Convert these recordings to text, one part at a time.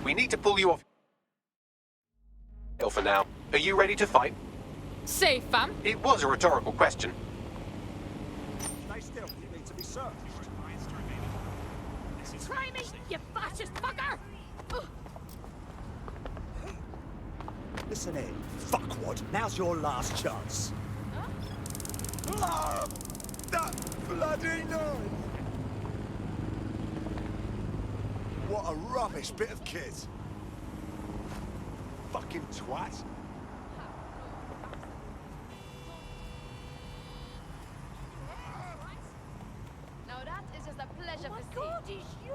We need to pull you off for now. Are you ready to fight? Safe, fam. It was a rhetorical question. Stay still. You need to be searched. Try me, you fascist fucker! Listen in, fuckwad. Now's your last chance. Ah, that bloody knife! What a rubbish bit of kit. Fucking twat. Now that is just a pleasure Oh my to see. God, it's you!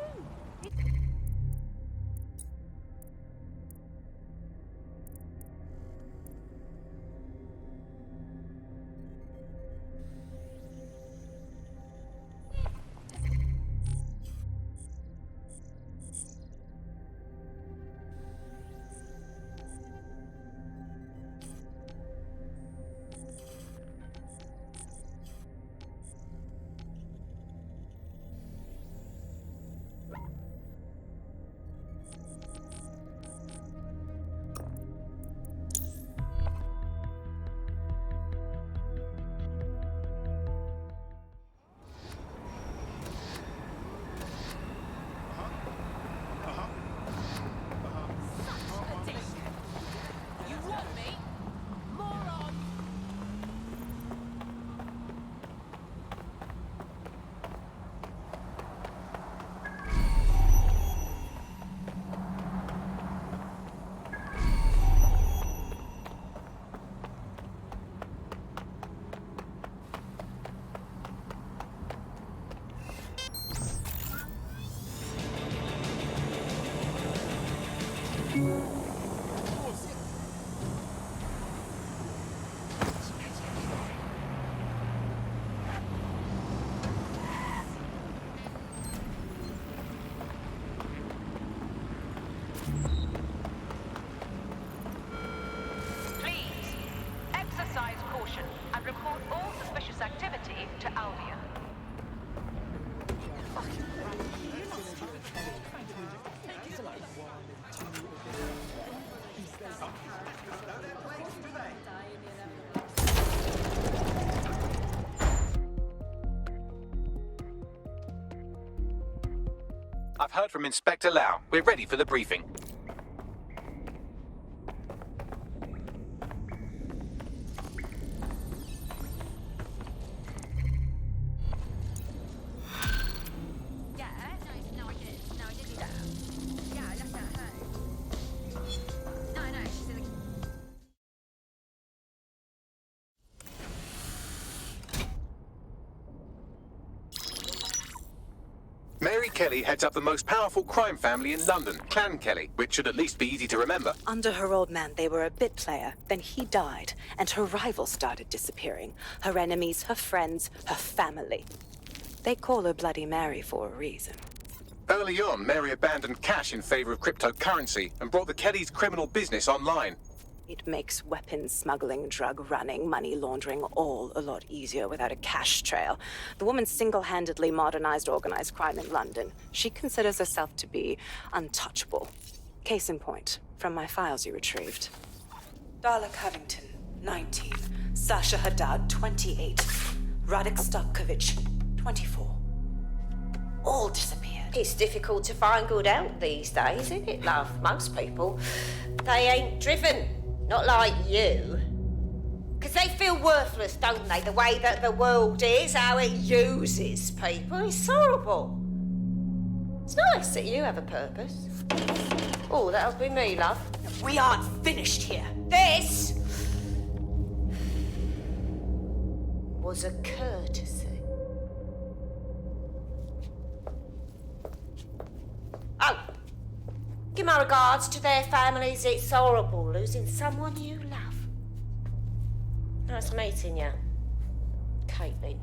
You want me? Moron! Please, exercise caution and report all suspicious activity to Albion. I've heard from Inspector Lau. We're ready for the briefing. Yeah, no, I did. No, I did do that. Yeah, I left that at home. No, she's in the... Mary Kelly heads up the most powerful crime family in London, Clan Kelly, which should at least be easy to remember. Under her old man, they were a bit player. Then he died, and her rivals started disappearing. Her enemies, her friends, her family. They call her Bloody Mary for a reason. Early on, Mary abandoned cash in favor of cryptocurrency and brought the Kellys' criminal business online. It makes weapons smuggling, drug running, money laundering all a lot easier without a cash trail. The woman single-handedly modernized organized crime in London. She considers herself to be untouchable. Case in point, from my files you retrieved. Darla Covington, 19. Sasha Haddad, 28. Radek Starkovich, 24. All disappeared. It's difficult to find good help these days, isn't it, love? Most people, they ain't driven. Not like you. Because they feel worthless, don't they? The way that the world is, how it uses people. It's horrible. It's nice that you have a purpose. Oh, that'll be me, love. We aren't finished here. This was a courtesy. Oh, give my regards to their families. It's horrible losing someone you love. Nice meeting you, Caitlin.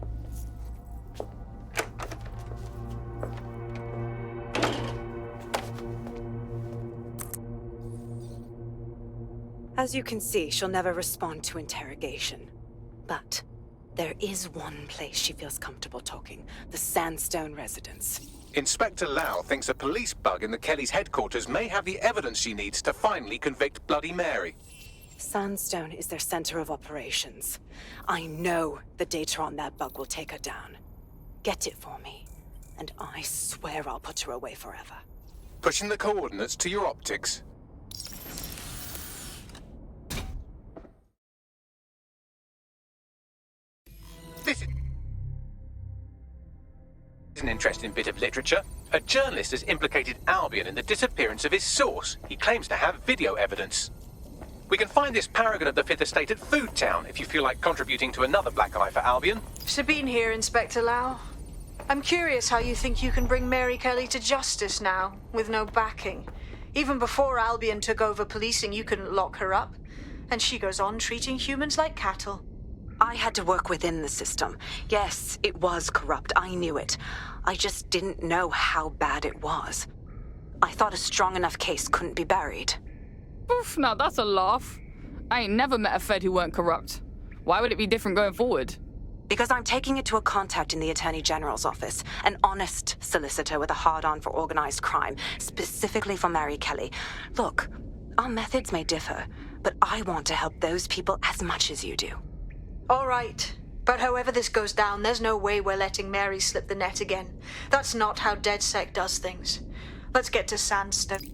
As you can see, she'll never respond to interrogation. But there is one place she feels comfortable talking, the Sandstone residence. Inspector Lau thinks a police bug in the Kellys' headquarters may have the evidence she needs to finally convict Bloody Mary. Sandstone is their center of operations. I know the data on that bug will take her down. Get it for me, and I swear I'll put her away forever. Pushing the coordinates to your optics. This is an interesting bit of literature. A journalist has implicated Albion in the disappearance of his source. He claims to have video evidence. We can find this paragon of the Fifth Estate at Food Town if you feel like contributing to another black eye for Albion. Sabine here, Inspector Lau. I'm curious how you think you can bring Mary Kelly to justice now, with no backing. Even before Albion took over policing, you couldn't lock her up. And she goes on treating humans like cattle. I had to work within the system. Yes, it was corrupt. I knew it. I just didn't know how bad it was. I thought a strong enough case couldn't be buried. Oof, now that's a laugh. I ain't never met a Fed who weren't corrupt. Why would it be different going forward? Because I'm taking it to a contact in the Attorney General's office, an honest solicitor with a hard-on for organized crime, specifically for Mary Kelly. Look, our methods may differ, but I want to help those people as much as you do. All right. But however this goes down, there's no way we're letting Mary slip the net again. That's not how DedSec does things. Let's get to Sandstone.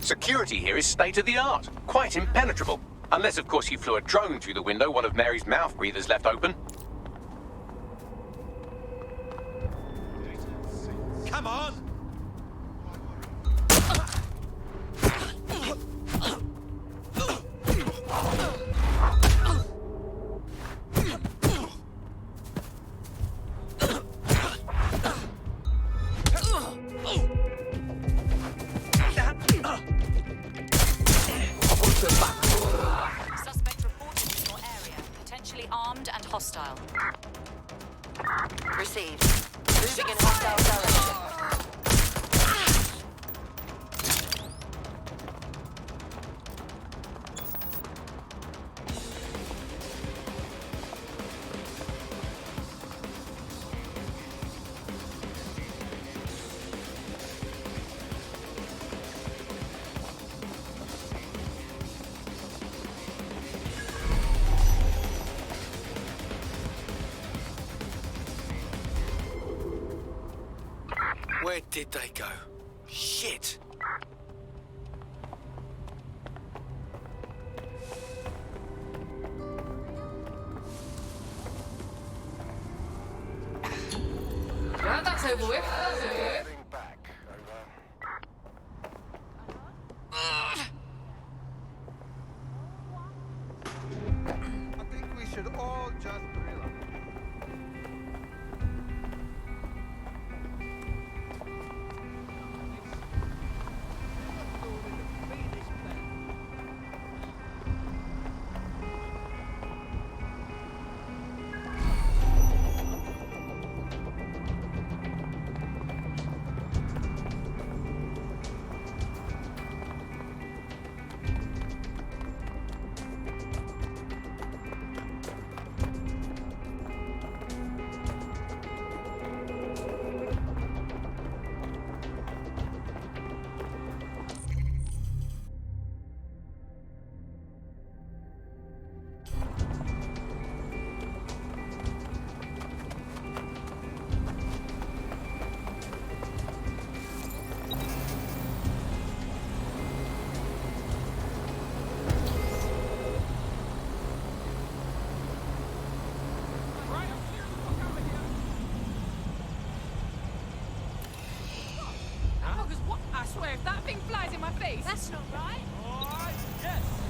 Security here is state-of-the-art, quite impenetrable. Unless, of course, you flew a drone through the window one of Mary's mouth breathers left open. Come on! Suspect reported in your area, potentially armed and hostile. Received. Moving in hostile direction. Where did they go? Shit! Well, that's over with. I think we should all just relax. swear, if that thing flies in my face... That's not right. Alright, yes!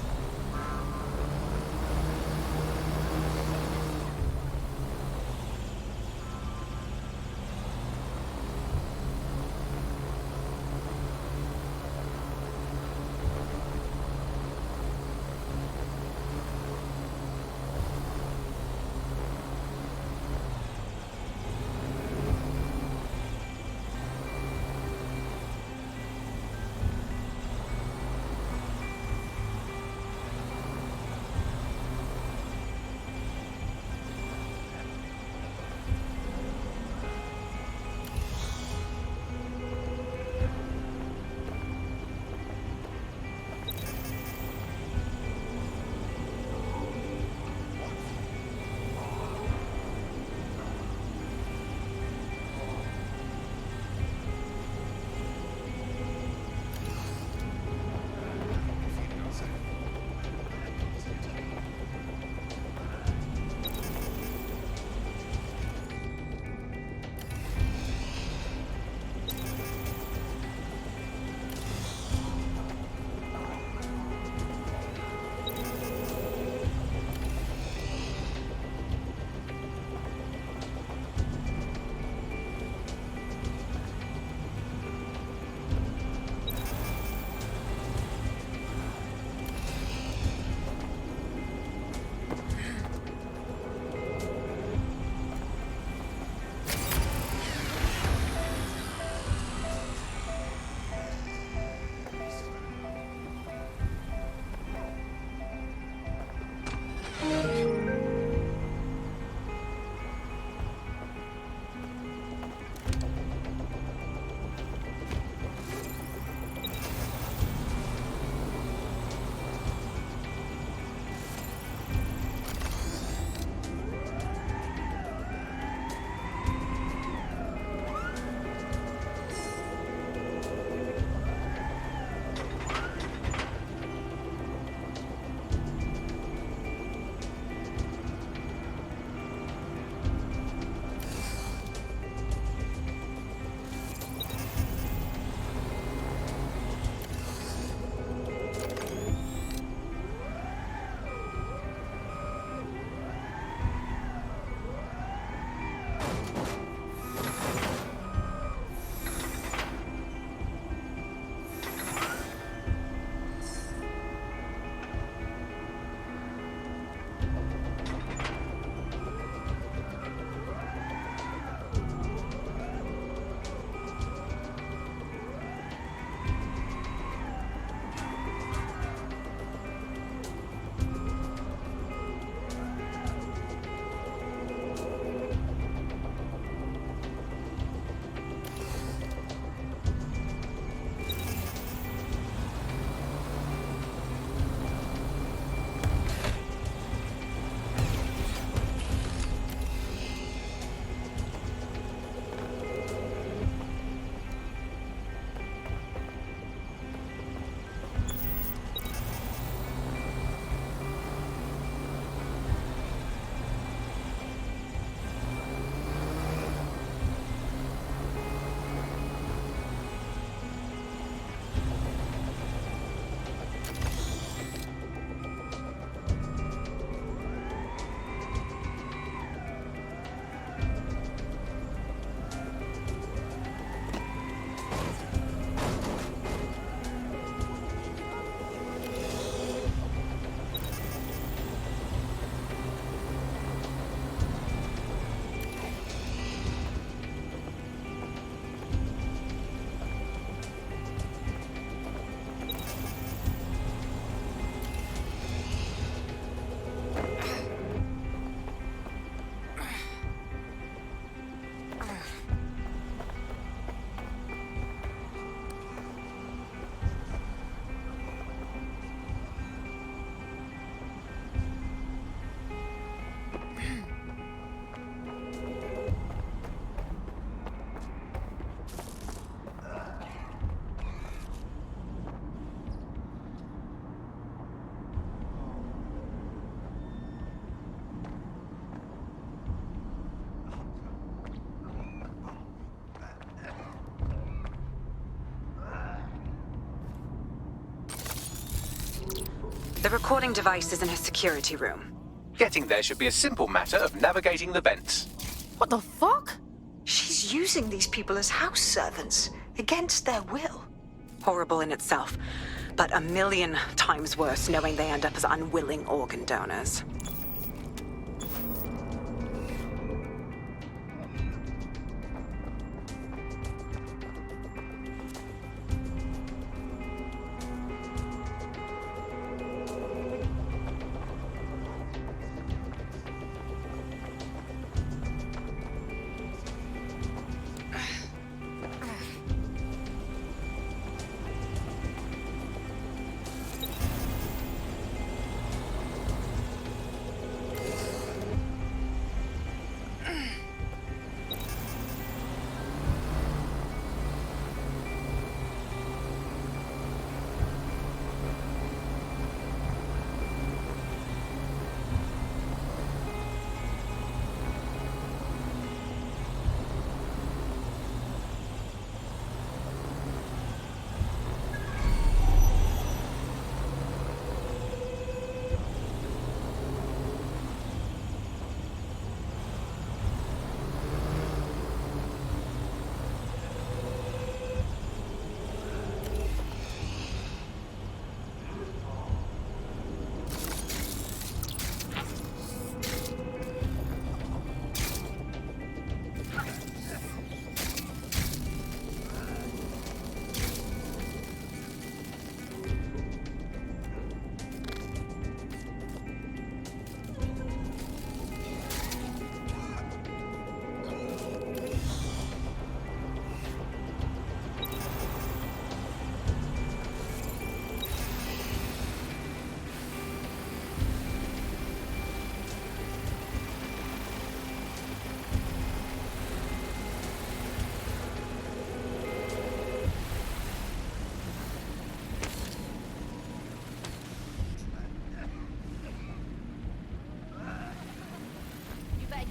The recording device is in her security room. Getting there should be a simple matter of navigating the vents. What the fuck? She's using these people as house servants, against their will. Horrible in itself, but a million times worse knowing they end up as unwilling organ donors.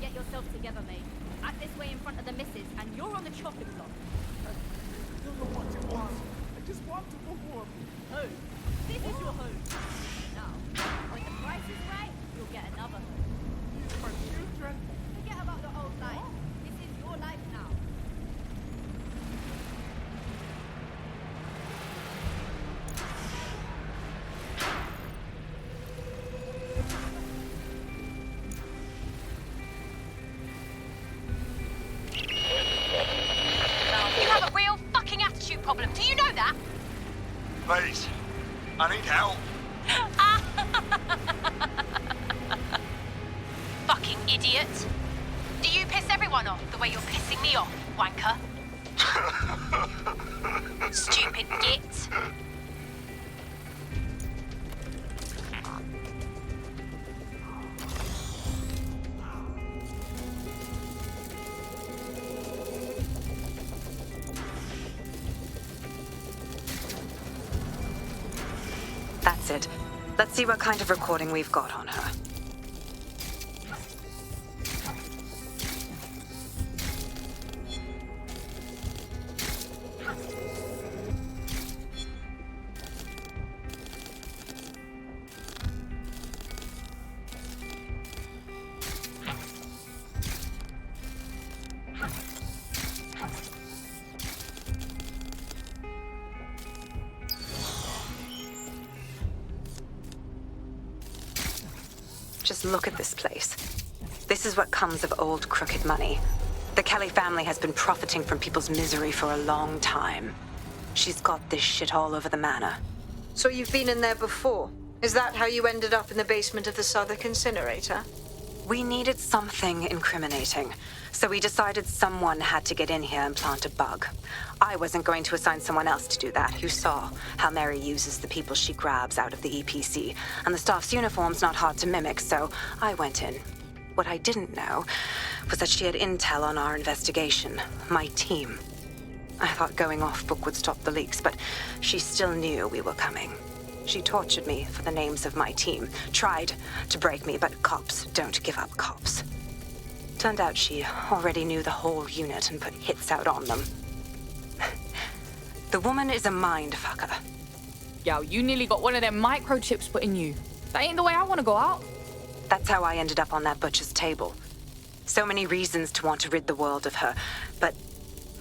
Get yourself together, mate. Act this way in front of the missus, and you're on the chopping block. I don't know what it was. I just want to go home. Home? This is your home. Now, when the price is right, you'll get another home. These are my children. Forget about the old life. This is your life now. Problem. Do you know that? Please, I need help. Fucking idiot. Do you piss everyone off the way you're pissing me off, wanker? Stupid git. That's it. Let's see what kind of recording we've got on her. Just look at this place. This is what comes of old crooked money. The Kelly family has been profiting from people's misery for a long time. She's got this shit all over the manor. So you've been in there before? Is that how you ended up in the basement of the Southwark incinerator? We needed something incriminating, so we decided someone had to get in here and plant a bug. I wasn't going to assign someone else to do that. You saw how Mary uses the people she grabs out of the EPC, and the staff's uniform's not hard to mimic, so I went in. What I didn't know was that she had intel on our investigation, my team. I thought going off book would stop the leaks, but she still knew we were coming. She tortured me for the names of my team, tried to break me, but cops don't give up cops. Turned out she already knew the whole unit and put hits out on them. The woman is a mind fucker. Yo, you nearly got one of them microchips put in you. That ain't the way I want to go out. That's how I ended up on that butcher's table. So many reasons to want to rid the world of her, but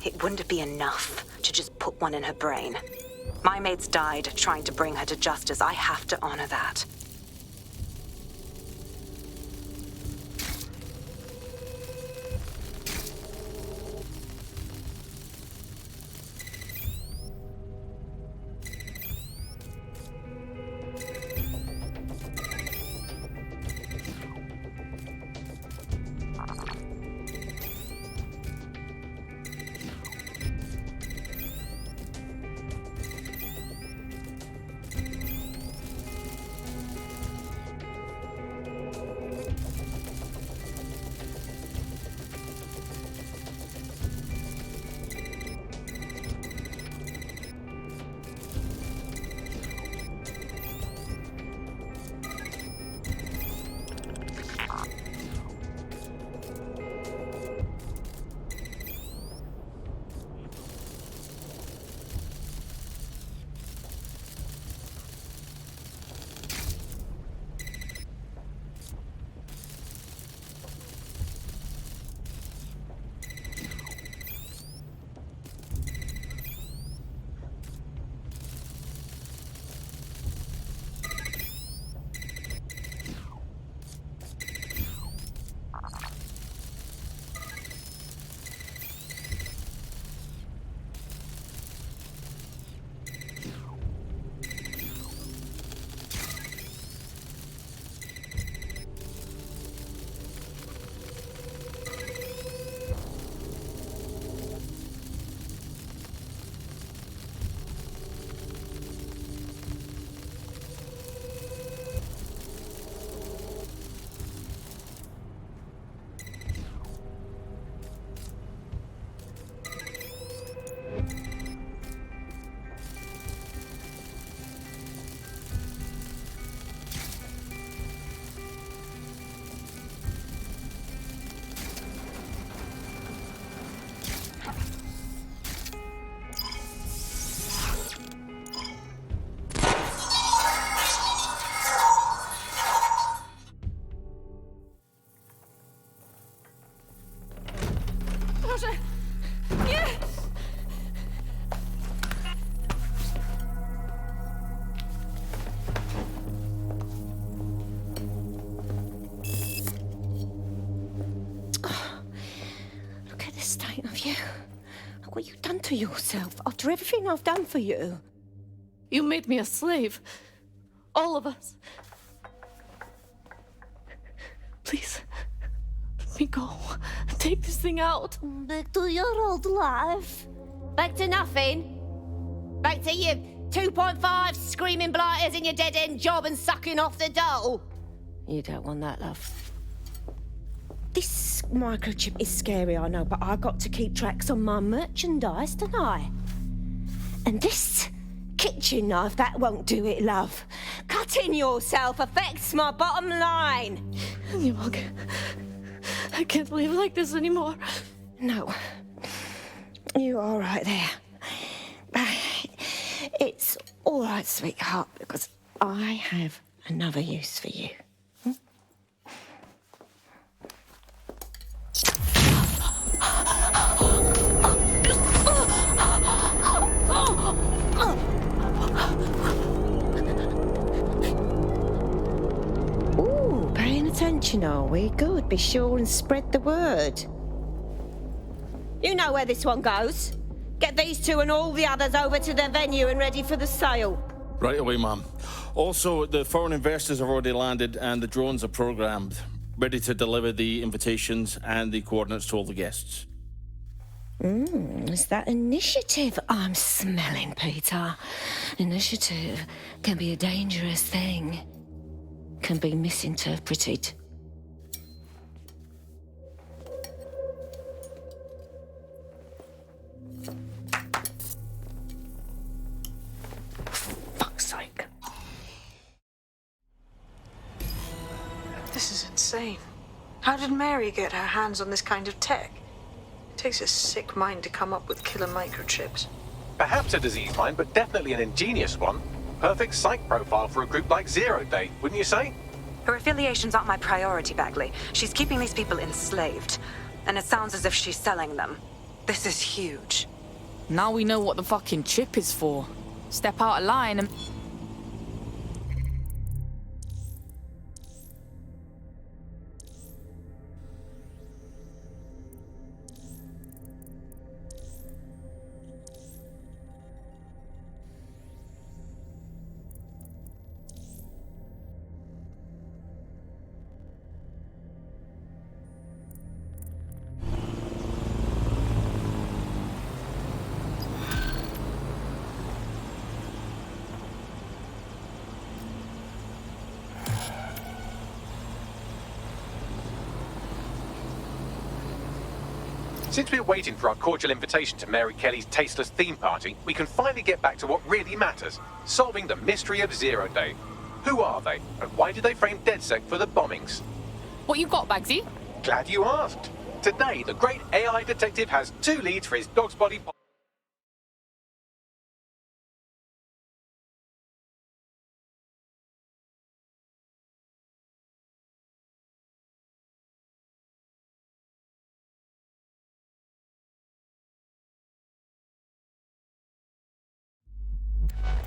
it wouldn't be enough to just put one in her brain. My mates died trying to bring her to justice. I have to honor that. What you done to yourself after everything I've done for you? You made me a slave. All of us. Please, let me go. Take this thing out. Back to your old life. Back to nothing. Back to you 2.5 screaming blighters in your dead-end job and sucking off the dole. You don't want that, love. This microchip is scary, I know, but I got to keep tracks on my merchandise, don't I? And this kitchen knife, that won't do it, love. Cutting yourself affects my bottom line. I can't live like this anymore. No. You're all right there. It's all right, sweetheart, because I have another use for you. Ooh, paying attention, are we? Good. Be sure and spread the word. You know where this one goes. Get these two and all the others over to their venue and ready for the sale. Right away, ma'am. Also, the foreign investors have already landed and the drones are programmed, ready to deliver the invitations and the coordinates to all the guests. Is that initiative I'm smelling, Peter? Initiative can be a dangerous thing. Can be misinterpreted. Fuck's sake. This is insane. How did Mary get her hands on this kind of tech? It takes a sick mind to come up with killer microchips. Perhaps a disease mind, but definitely an ingenious one. perfect psych profile for a group like Zero Day, wouldn't you say? Her affiliations aren't my priority, Bagley. She's keeping these people enslaved. And it sounds as if she's selling them. This is huge. Now we know what the fucking chip is for. Step out of line and... Since we're waiting for our cordial invitation to Mary Kelly's tasteless theme party, we can finally get back to what really matters, solving the mystery of Zero Day. Who are they, and why did they frame DedSec for the bombings? What you got, Bagsy? Glad you asked. Today, the great AI detective has 2 leads for his dog's body...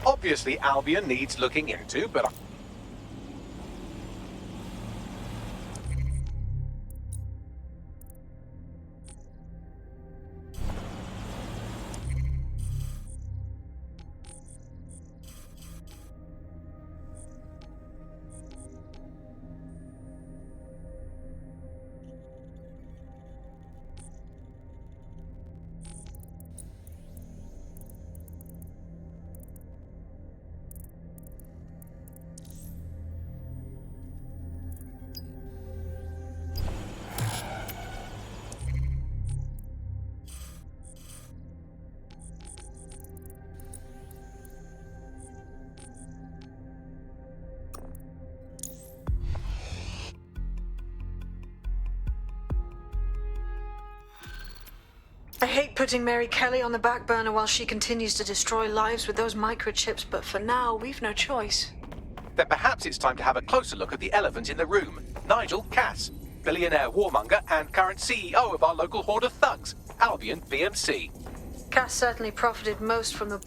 Obviously, Albion needs looking into, but... I hate putting Mary Kelly on the back burner while she continues to destroy lives with those microchips, but for now, we've no choice. Then perhaps it's time to have a closer look at the elephant in the room, Nigel Cass, billionaire warmonger and current CEO of our local horde of thugs, Albion PMC. Cass certainly profited most from the...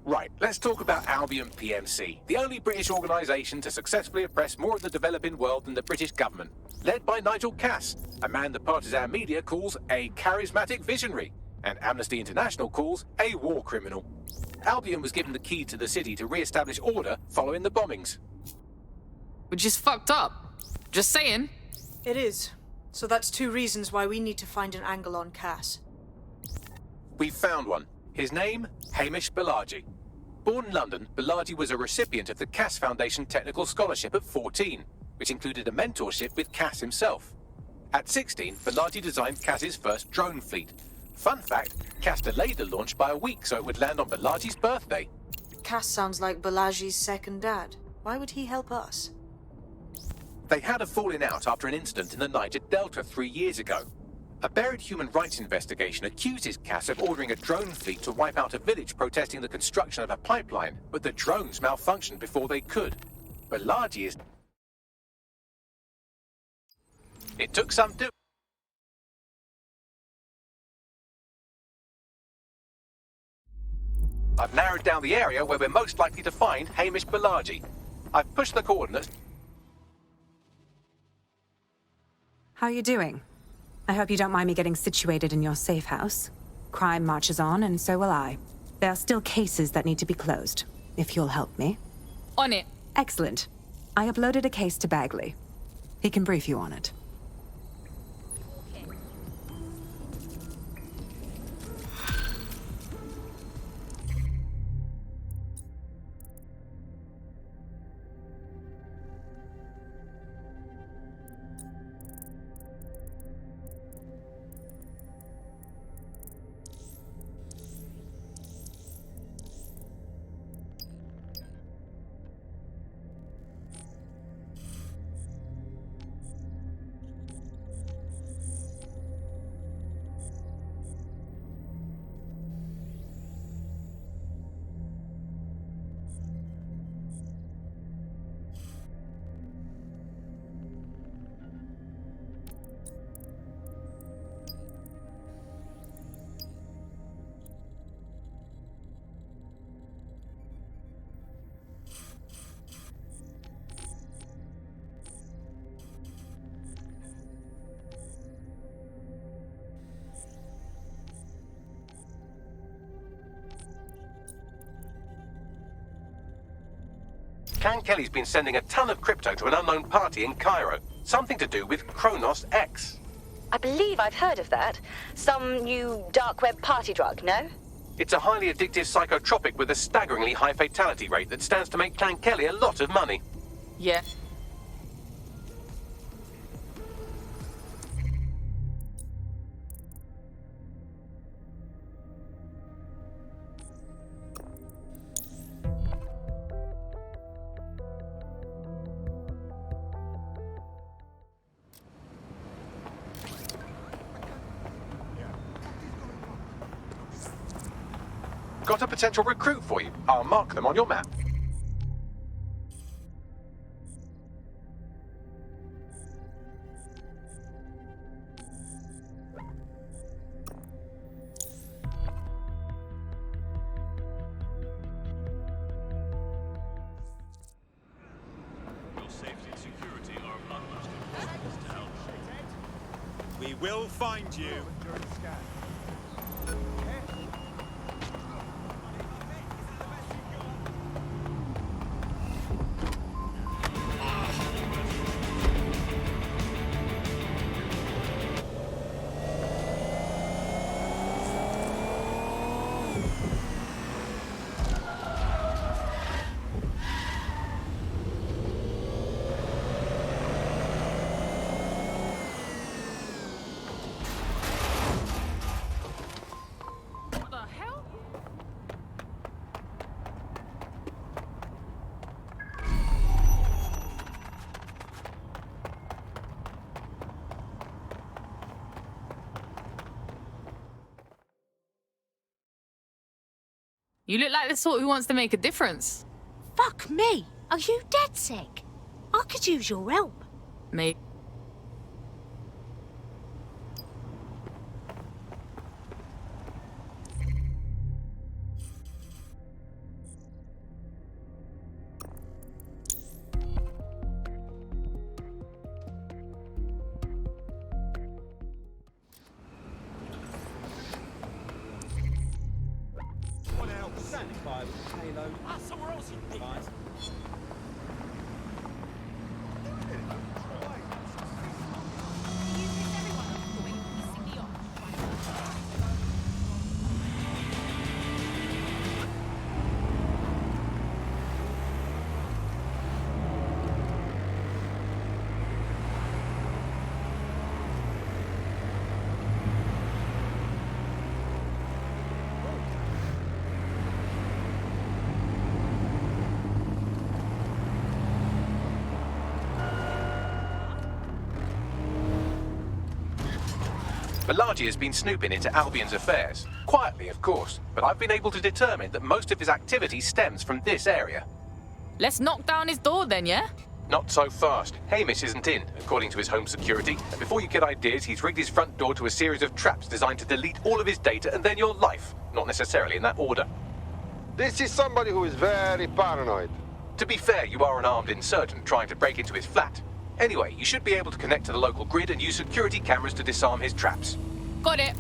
Right, let's talk about Albion PMC, the only British organisation to successfully oppress more of the developing world than the British government, led by Nigel Cass, a man the partisan media calls a charismatic visionary, and Amnesty International calls a war criminal. Albion was given the key to the city to re-establish order following the bombings. Which is fucked up. Just saying. It is. So that's 2 reasons why we need to find an angle on Cass. We've found one. His name, Hamish Balaji. Born in London, Balaji was a recipient of the Cass Foundation Technical Scholarship at 14, which included a mentorship with Cass himself. At 16, Balaji designed Cass's first drone fleet. Fun fact, Cass delayed the launch by a week so it would land on Balaji's birthday. Cass sounds like Balaji's second dad. Why would he help us? They had a falling out after an incident in the Niger Delta 3 years ago. A buried human rights investigation accuses Cass of ordering a drone fleet to wipe out a village protesting the construction of a pipeline, but the drones malfunctioned before they could. Balaji is... It took some doing. I've narrowed down the area where we're most likely to find Hamish Balaji. I've pushed the coordinates. How are you doing? I hope you don't mind me getting situated in your safe house. Crime marches on, and so will I. There are still cases that need to be closed, if you'll help me. On it. Excellent. I uploaded a case to Bagley. He can brief you on it. Clan Kelly's been sending a ton of crypto to an unknown party in Cairo. Something to do with Kronos X. I believe I've heard of that. Some new dark web party drug, no? It's a highly addictive psychotropic with a staggeringly high fatality rate that stands to make Clan Kelly a lot of money. Yeah. Got a potential recruit for you. I'll mark them on your map. Your safety and security are of utmost importance now. We will find you. You look like the sort who wants to make a difference. Fuck me. Are you dead sick? I could use your help. Mate. Somewhere else, you guys. Balaji has been snooping into Albion's affairs. Quietly, of course, but I've been able to determine that most of his activity stems from this area. Let's knock down his door then, yeah? Not so fast. Hamish isn't in, according to his home security. And before you get ideas, he's rigged his front door to a series of traps designed to delete all of his data and then your life. Not necessarily in that order. This is somebody who is very paranoid. To be fair, you are an armed insurgent trying to break into his flat. Anyway, you should be able to connect to the local grid and use security cameras to disarm his traps. Got it.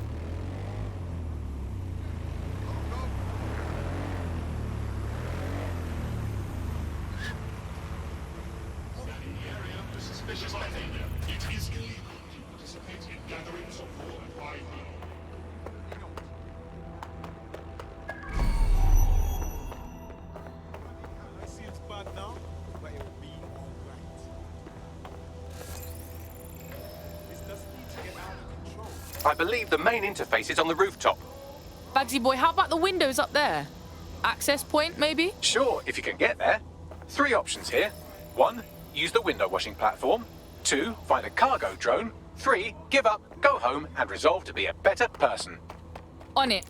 I believe the main interface is on the rooftop. Bagsy boy, how about the windows up there? Access point, maybe? Sure, if you can get there. 3 options here. 1, use the window washing platform. 2, find a cargo drone. 3, give up, go home, and resolve to be a better person. On it.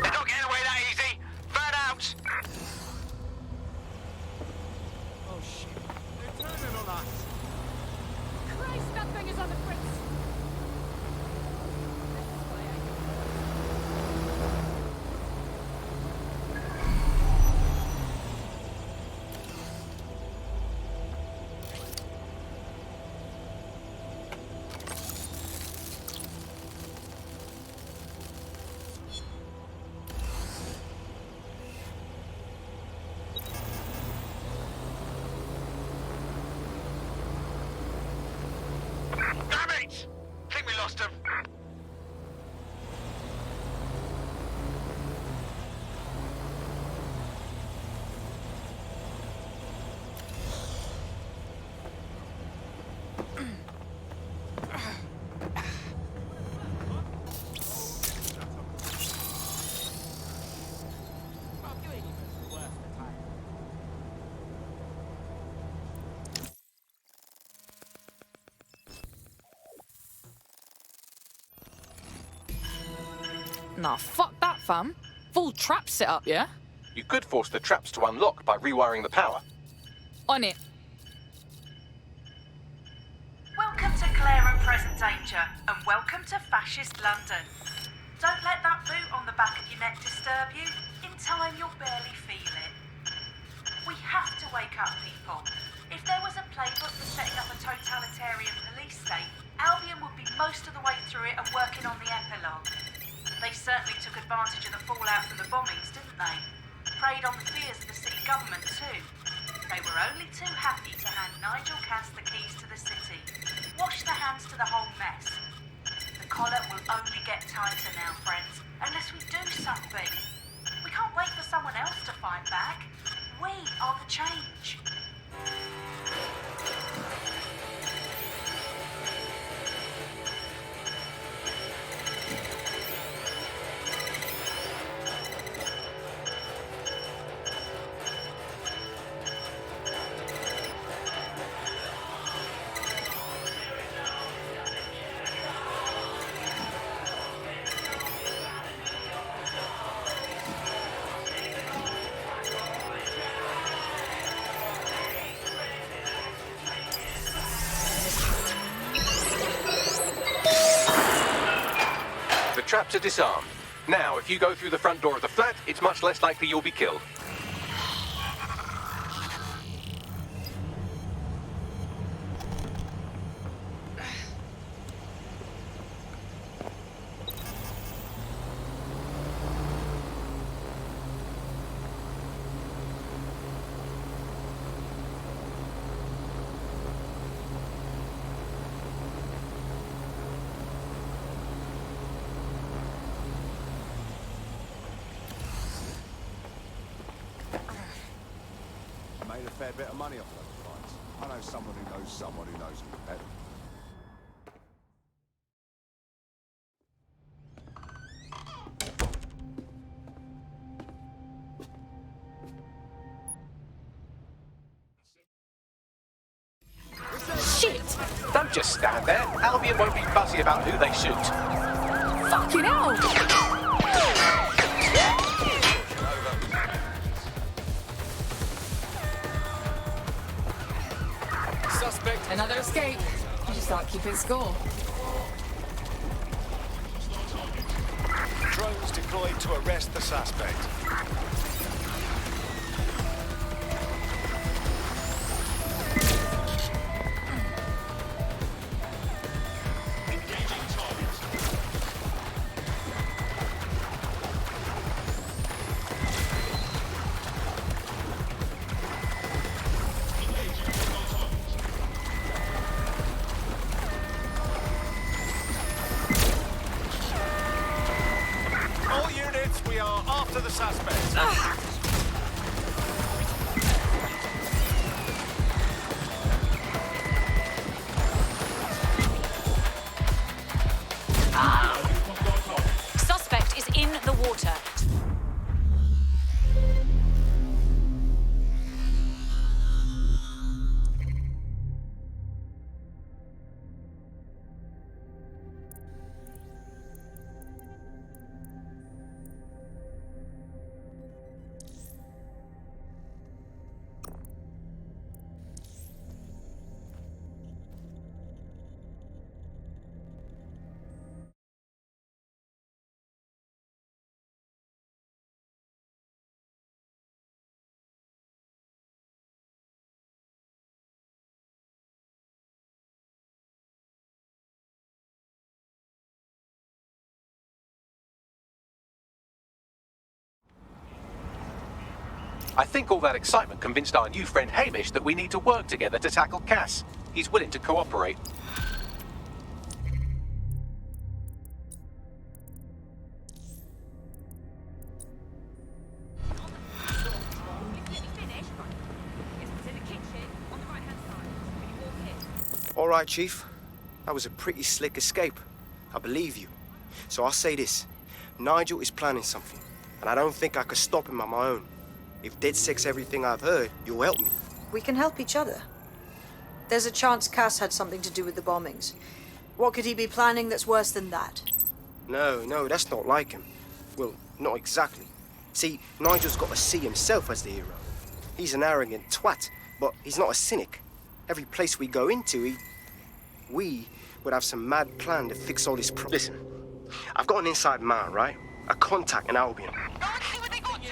They're not getting away that easy. Burn out. Oh shit. They're turning on us. Christ, that thing is on the fritz. lost him. Nah, fuck that, fam. Full trap set up, yeah? You could force the traps to unlock by rewiring the power. On it. Welcome to Clare and Present Danger, and welcome to Fascist London. Don't let that boot on the back of your neck disturb you. In time, you'll barely feel it. We have to wake up people. If there was a playbook for setting up a totalitarian police state, Albion would be most of the way through it and working on the epilogue. They certainly took advantage of the fallout from the bombings, didn't they? Preyed on the fears of the city government too. They were only too happy to hand Nigel Cass the keys to the city. Wash their hands to the whole mess. The collar will only get tighter now, friends, unless we do something. We can't wait for someone else to fight back. We are the change. The traps are disarmed. Now, if you go through the front door of the flat, it's much less likely you'll be killed. Made a fair bit of money off those fights. I know someone who knows someone who knows them better. Shit! Don't just stand there. Albion won't be fussy about who they shoot. Fucking hell! Suspect. Another escape. You just start keeping score. Drones deployed to arrest the suspect. All units, we are after the suspect. Suspect is in the water. I think all that excitement convinced our new friend Hamish that we need to work together to tackle Cass. He's willing to cooperate. All right, Chief. That was a pretty slick escape. I believe you. So I'll say this. Nigel is planning something, and I don't think I could stop him on my own. If DedSec's everything I've heard, you'll help me. We can help each other. There's a chance Cass had something to do with the bombings. What could he be planning that's worse than that? No, that's not like him. Well, not exactly. See, Nigel's got to see himself as the hero. He's an arrogant twat, but he's not a cynic. Every place we go into, we would have some mad plan to fix all this Listen, I've got an inside man, right? A contact in Albion. Go and see what they got to.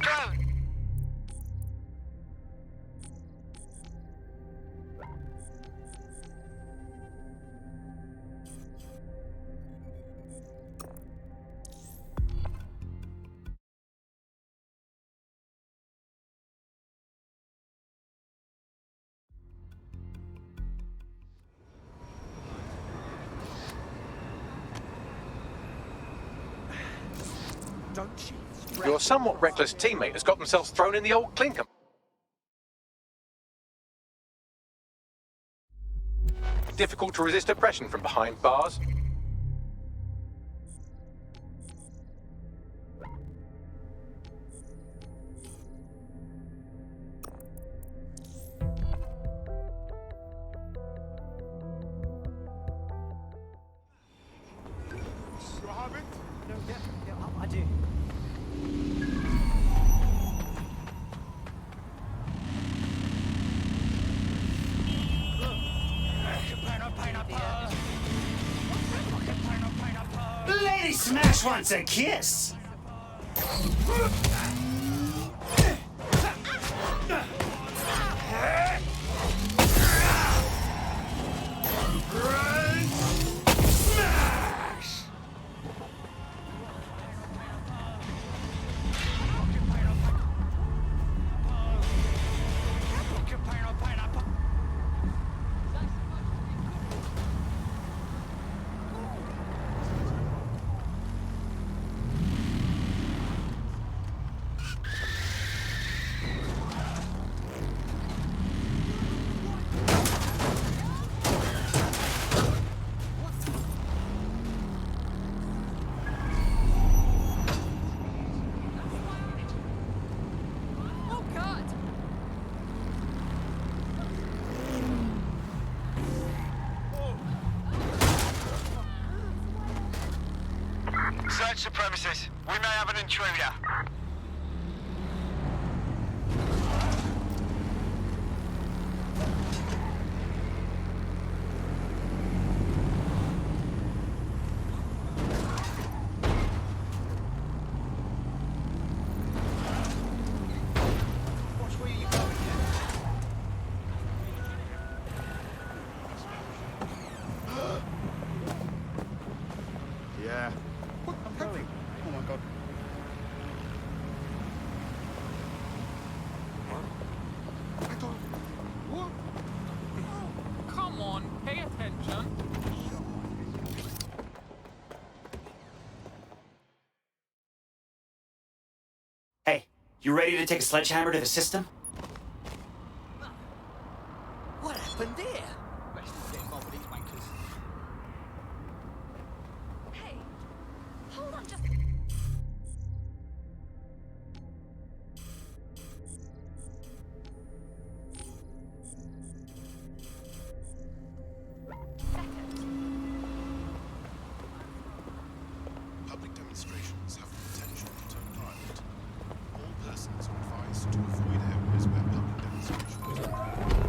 Go. Your somewhat reckless teammate has got themselves thrown in the old clinker. Difficult to resist oppression from behind bars. I do. Lady Smash wants a kiss. Search the premises. We may have an intruder. Yeah. I'm going. Oh my god. What? I don't... What? Come on, pay attention. Hey, you ready to take a sledgehammer to the system? What happened there? Let's not get involved with these wankers. Hey, hold on just... Public demonstrations have the potential to turn violent. All persons are advised to avoid areas where public demonstrations are happening.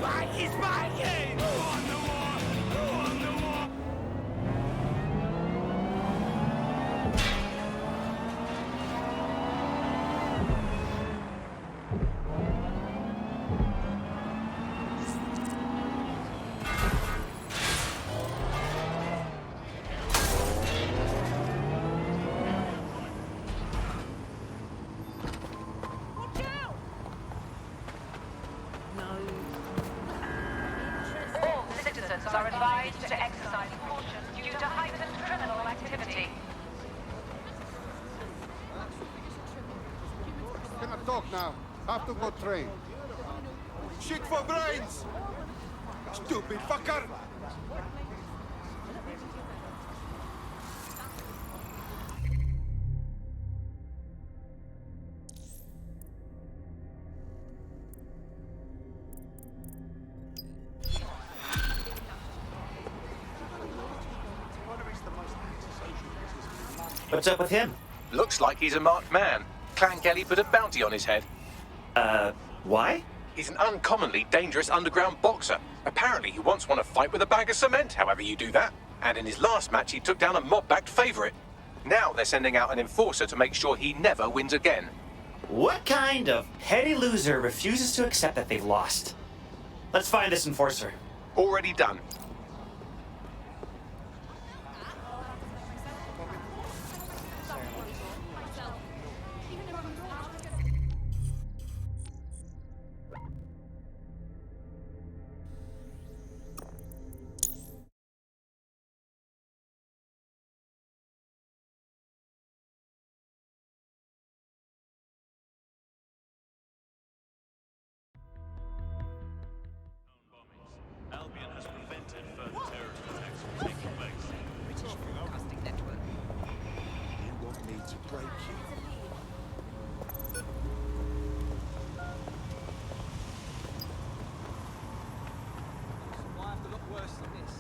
Mikey! Mikey! On the wall! On the wall! All citizens are advised to exercise caution due to heightened criminal activity. Cannot talk now. Have to go train. Shit for brains! Stupid fucker! What's up with him? Looks like he's a marked man. Clan Kelly put a bounty on his head. Why? He's an uncommonly dangerous underground boxer. Apparently he once won a fight with a bag of cement, however you do that. And in his last match he took down a mob-backed favourite. Now they're sending out an enforcer to make sure he never wins again. What kind of petty loser refuses to accept that they've lost? Let's find this enforcer. Already done. Albion has prevented further terrorist attacks from taking place. British Broadcasting Network. You want me to break you? Why have to look worse than this?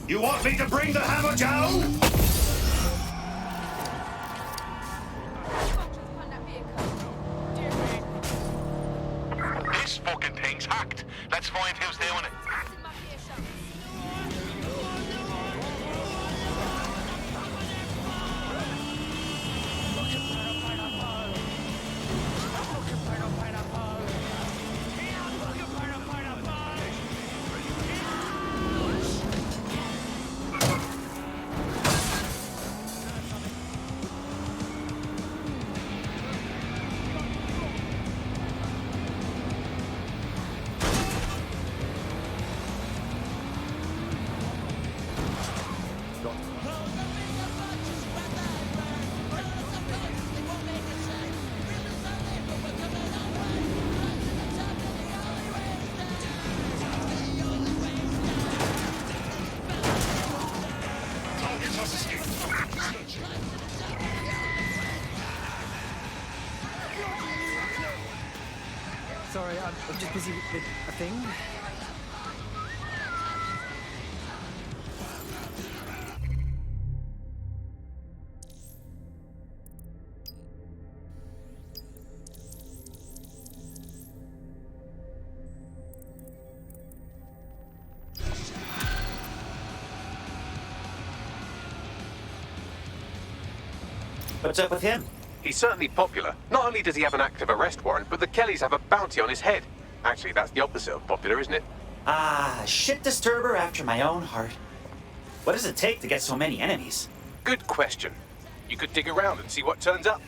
You want me to bring the hammer down? This fucking thing's hacked. Let's find who's doing it. Sorry, I'm just busy with a thing. What's up with him? He's certainly popular. Not only does he have an active arrest warrant, but the Kellys have a bounty on his head. Actually, that's the opposite of popular, isn't it? Ah, shit disturber after my own heart. What does it take to get so many enemies? Good question. You could dig around and see what turns up.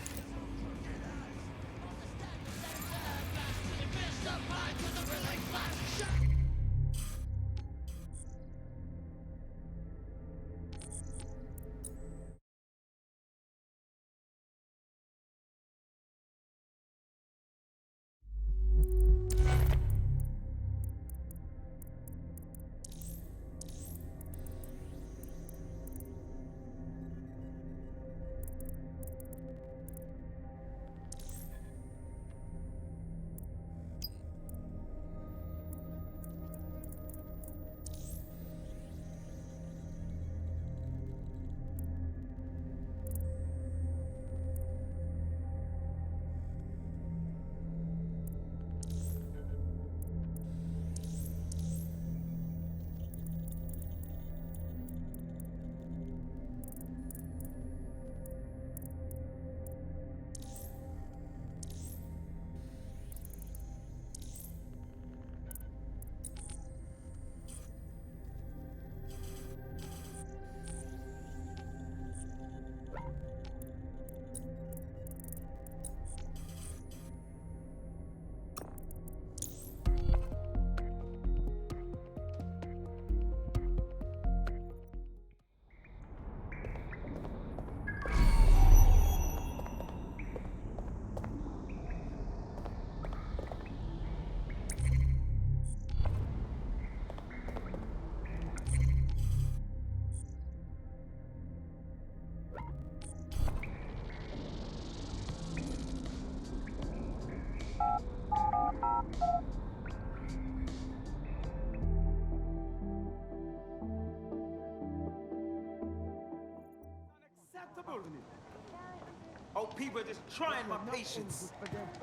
Oh, people are just trying my patience.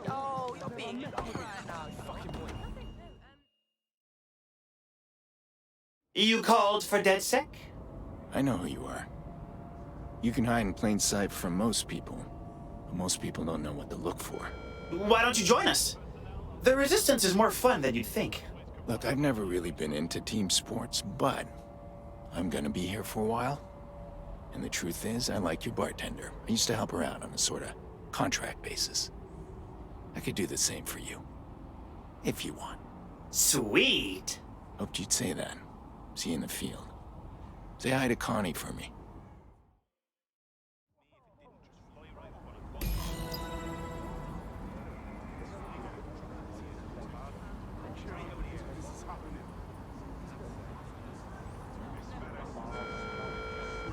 Yo, you're being right now, fucking boy. You called for DedSec? I know who you are. You can hide in plain sight from most people, but most people don't know what to look for. Why don't you join us? The Resistance is more fun than you'd think. Look, I've never really been into team sports, but I'm gonna be here for a while. And the truth is, I like your bartender. I used to help her out on a sort of contract basis. I could do the same for you. If you want. Sweet. Hoped you'd say that. See you in the field. Say hi to Connie for me.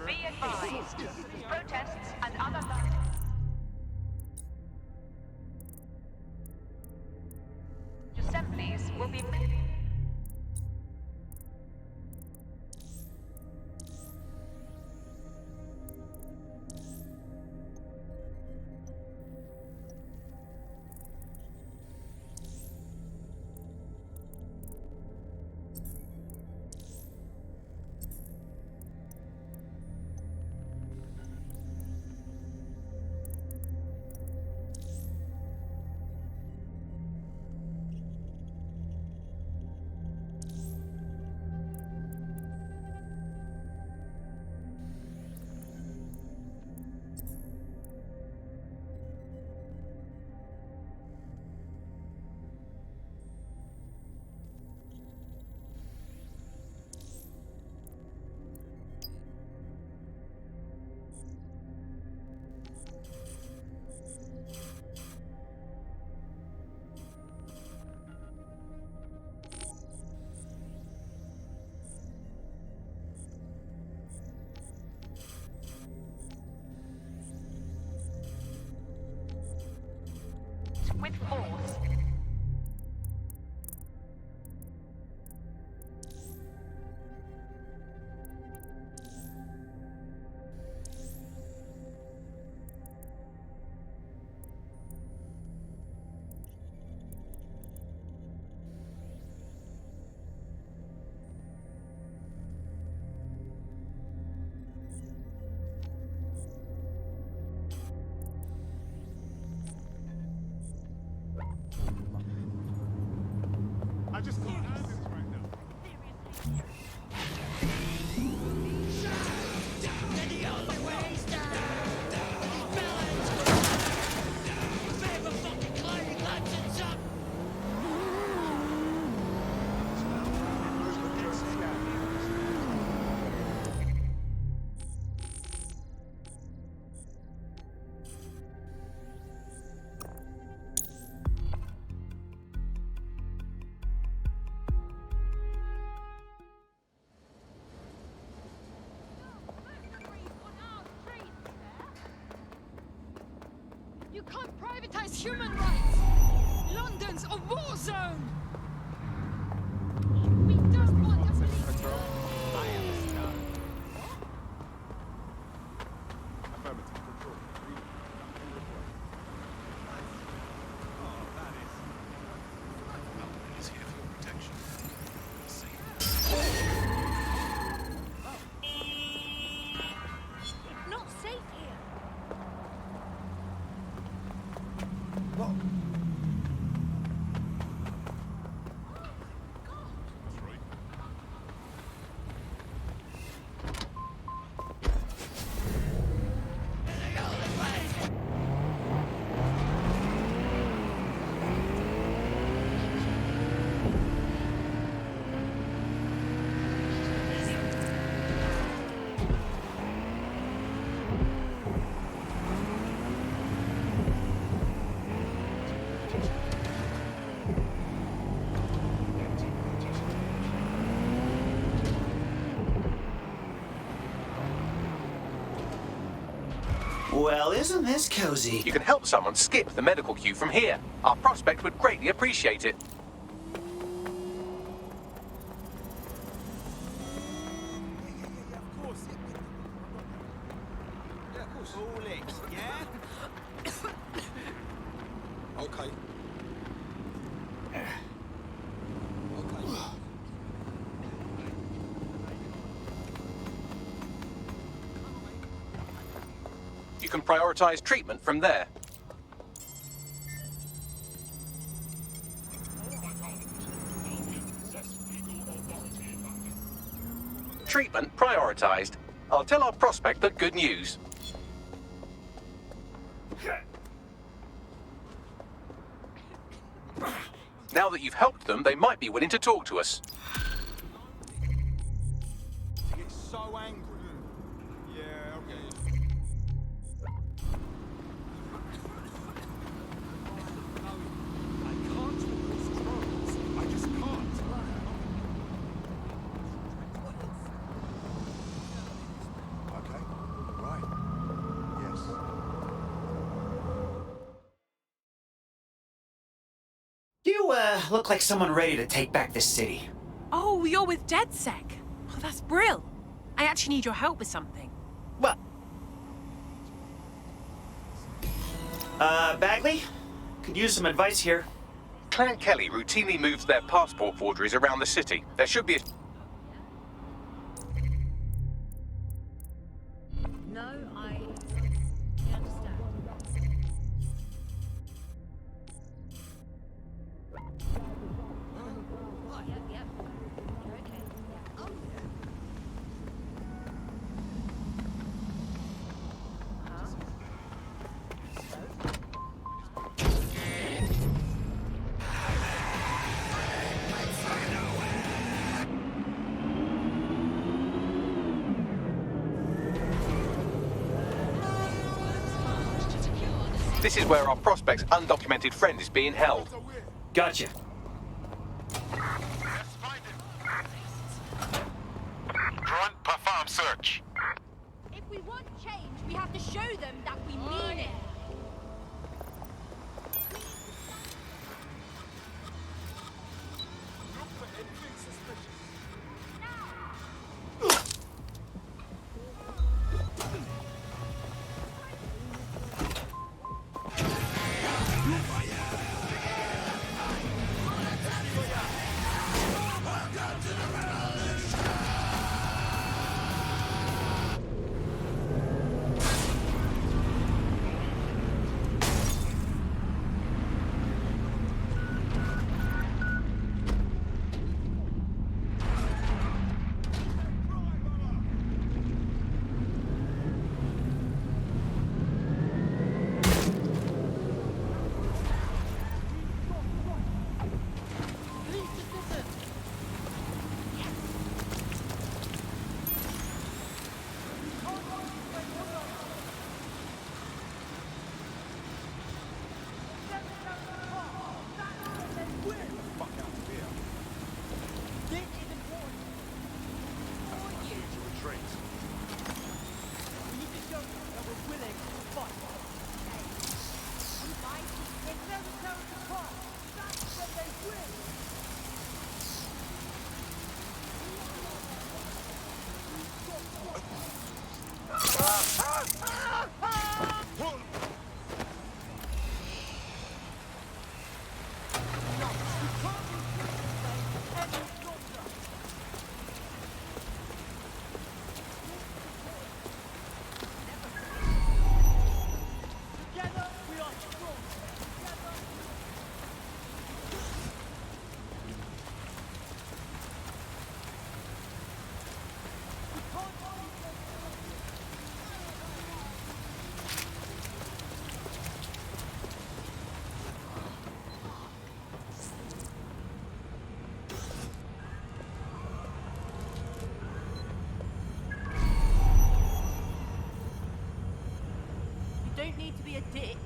Be advised, protests and other... assemblies will be... with force. I just can't handle this right now. You can't privatize human rights! London's a war zone! We don't want the police! I am the star. Affirmative. Control. Is here for your protection. Not safe here. What? Well, isn't this cozy? You can help someone skip the medical queue from here. Our prospect would greatly appreciate it. Yeah, of course. Yeah, of Bullets, yeah? Okay. You can prioritize treatment from there. Treatment prioritized. I'll tell our prospect the good news. Now that you've helped them, they might be willing to talk to us. You get so angry. Yeah, okay. I can't with those trolls. I just can't. Okay. Right. Yes. You, look like someone ready to take back this city. Oh, you're with DedSec. Oh, that's brill. I actually need your help with something. What? Bagley? Could use some advice here. Clan Kelly routinely moves their passport forgeries around the city. There should be a... No, I understand. Yep, yep. You're okay. Yeah. Oh, yeah. This is where our prospect's undocumented friend is being held. Gotcha. Grunt, perform search. If we want change, we have to show them that we mean it. Don't need to be a dick.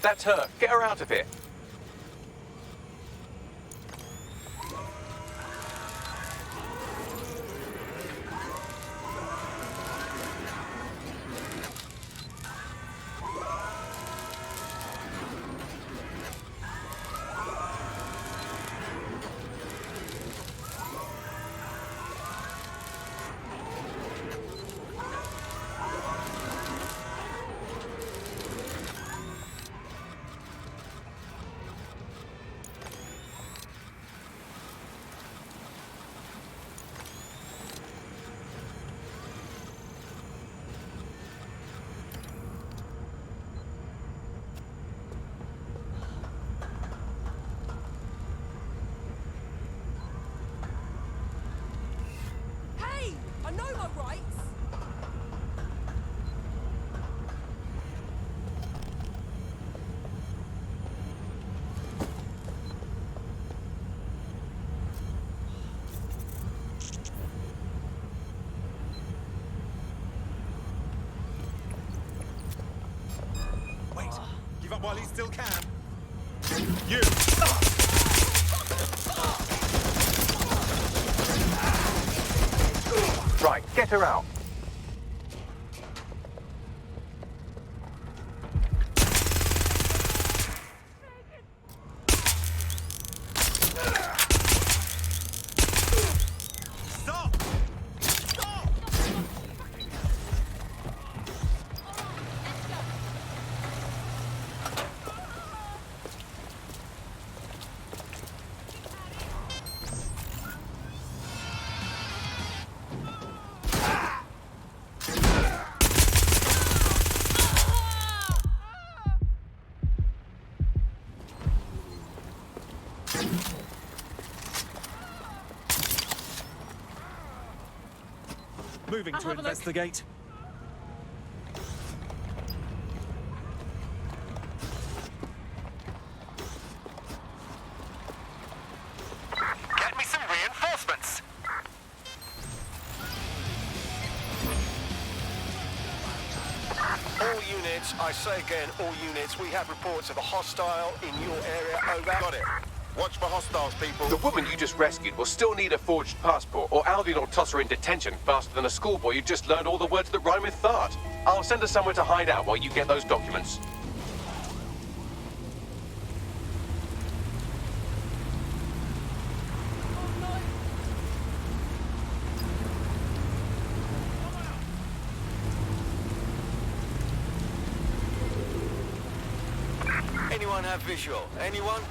That's her. Get her out of here. I know my rights. Wait, give up while he still can. You! Right, get her out. Moving to investigate. Get me some reinforcements. All units, I say again, all units, we have reports of a hostile in your area, over. Got it. Watch for hostiles, people. The woman you just rescued will still need a forged passport, or Albion will toss her in detention faster than a schoolboy who just learned all the words that rhyme with fart. I'll send her somewhere to hide out while you get those documents. Anyone have visual? Anyone?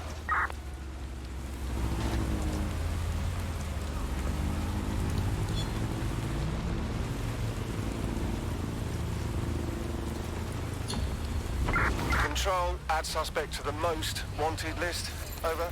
Control, add suspect to the most wanted list. Over.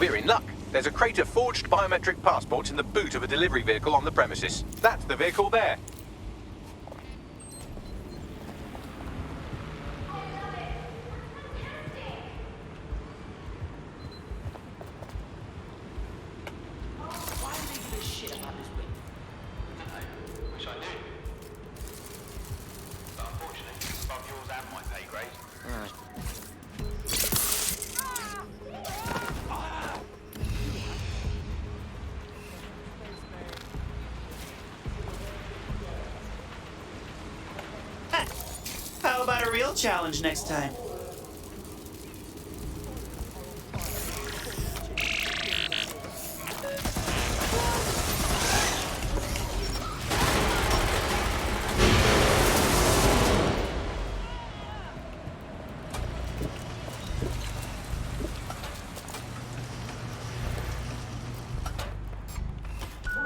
We're in luck. There's a crate of forged biometric passports in the boot of a delivery vehicle on the premises. That's the vehicle there. real challenge next time.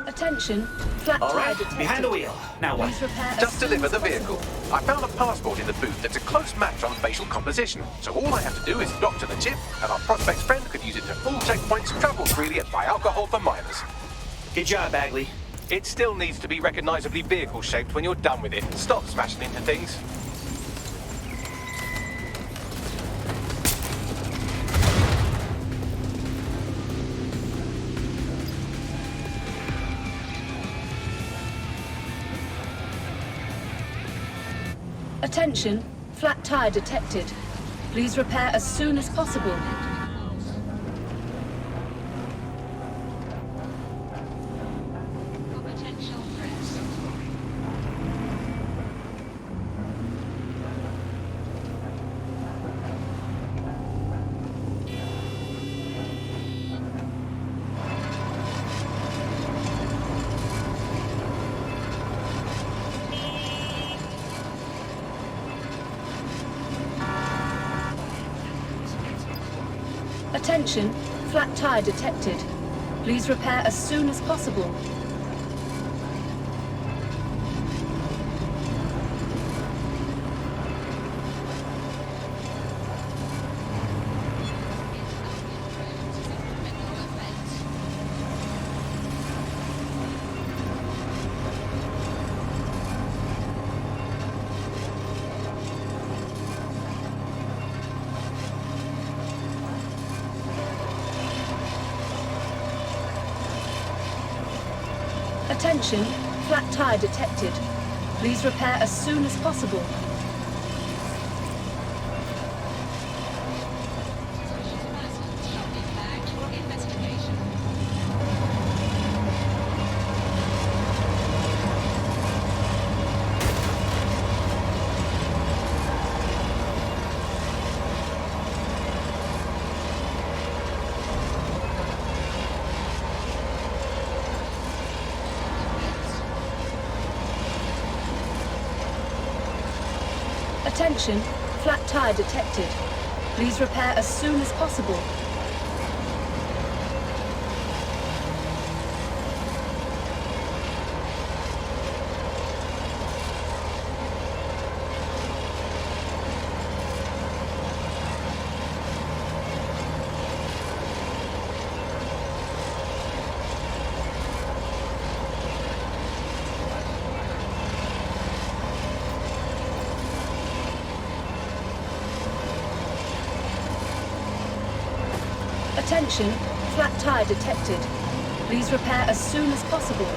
Attention, flat All tire right, detected. Behind the wheel. Now what? Please repair as Just soon deliver as the possible. vehicle. I found a passport in the boot that's a close match on facial composition. So all I have to do is doctor the chip, and our prospect's friend could use it to full checkpoints, travel freely, and buy alcohol for minors. Good job, Bagley. It still needs to be recognizably vehicle-shaped when you're done with it. Stop smashing into things. Attention, flat tire detected. Please repair as soon as possible. Attention, flat tire detected. Please repair as soon as possible. Attention, flat tire detected. Please repair as soon as possible. Attention, flat tire detected. Please repair as soon as possible. Attention, flat tire detected. Please repair as soon as possible.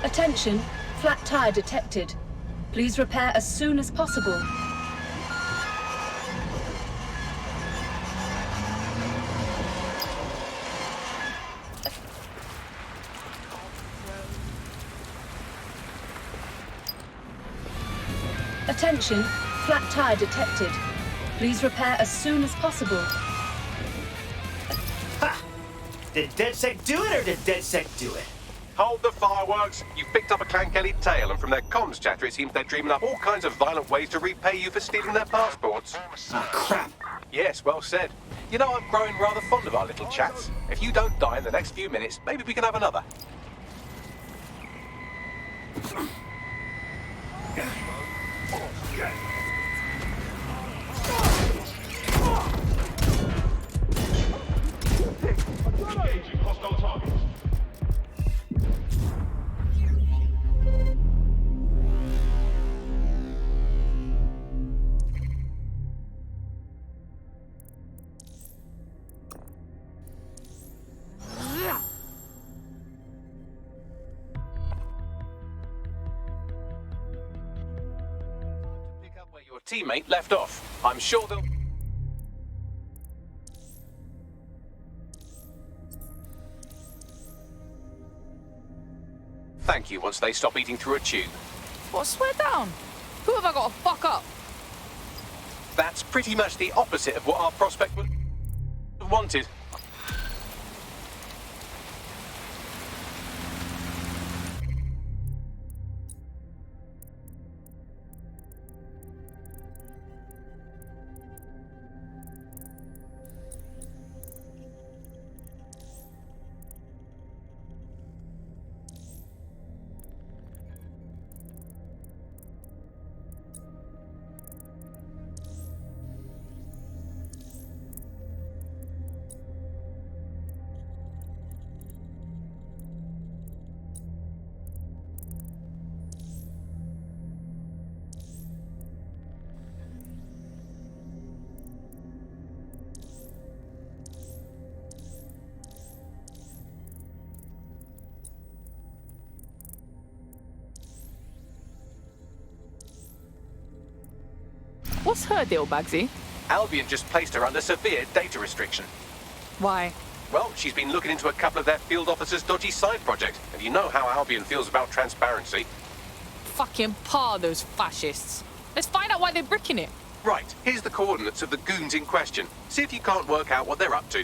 Attention, flat tire detected. Please repair as soon as possible. Attention, flat tire detected. Please repair as soon as possible. Ha! Did DedSec do it or did DedSec do it? Hold the fireworks. You've picked up a Clankelly tale, and from their comms chatter, it seems they're dreaming up all kinds of violent ways to repay you for stealing their passports. Ah, crap. Yes, well said. You know, I'm growing rather fond of our little chats. If you don't die in the next few minutes, maybe we can have another. Engaging hostile targets. teammate left off. I'm sure they'll... Thank you once they stop eating through a tube. What, swear down? Who have I got to fuck up? That's pretty much the opposite of what our prospect wanted. What's her deal, Bagsy? Albion just placed her under severe data restriction. Why? Well, she's been looking into a couple of their field officers' dodgy side project, and you know how Albion feels about transparency. Fucking par those fascists. Let's find out why they're bricking it. Right, here's the coordinates of the goons in question. See if you can't work out what they're up to.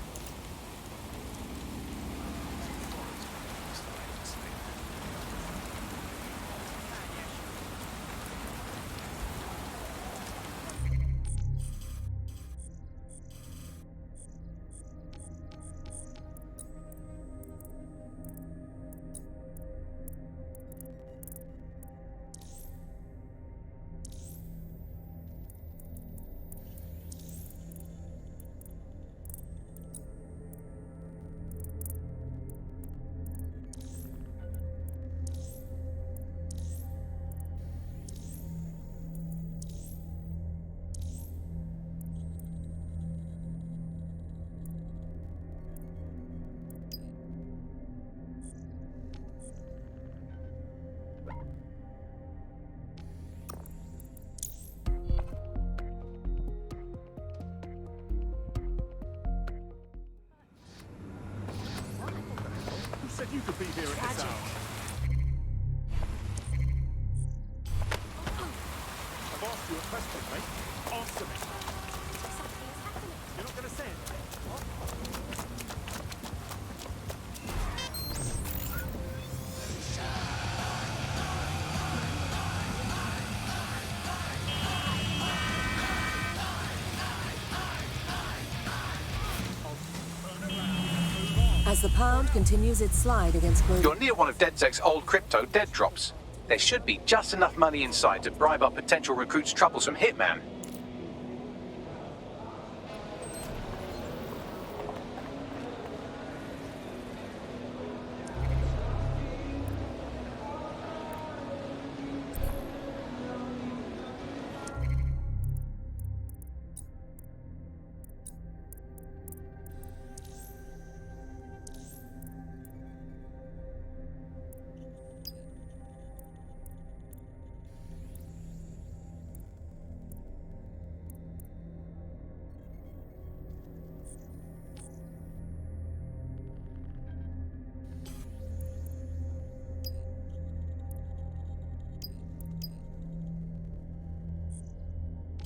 Said you could be here at this hour. I've asked you a question, mate. Answer me. You're not going to say it? As the pound continues its slide against global... You're near one of DedSec's old crypto dead drops. There should be just enough money inside to bribe up potential recruits' troublesome hitman.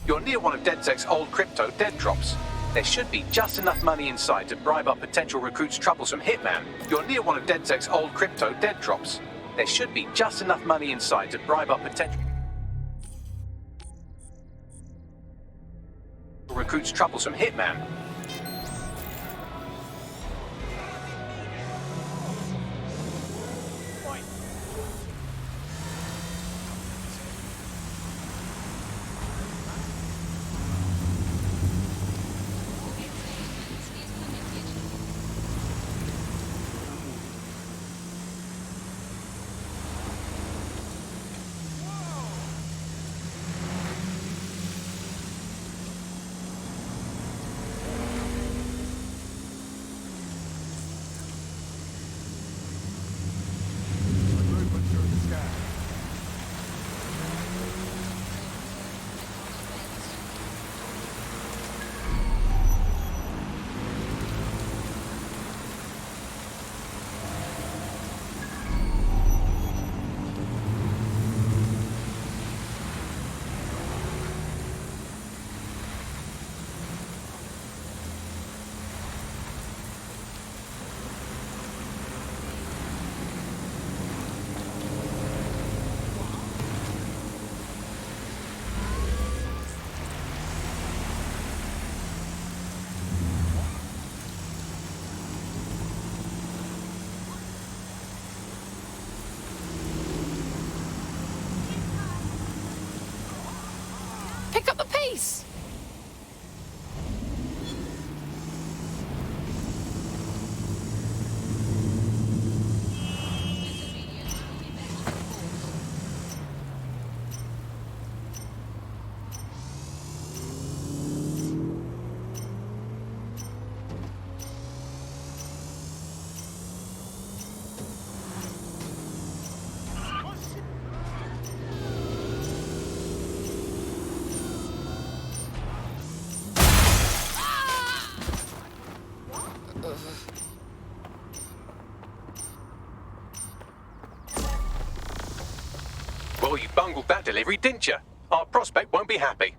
You're near one of DedSec's old crypto dead drops. There should be just enough money inside to bribe up potential recruits' troublesome hitman. You're near one of DedSec's old crypto dead drops. There should be just enough money inside to bribe up potential recruits' troublesome hitman. police. Well, you bungled that delivery, didn't you? Our prospect won't be happy.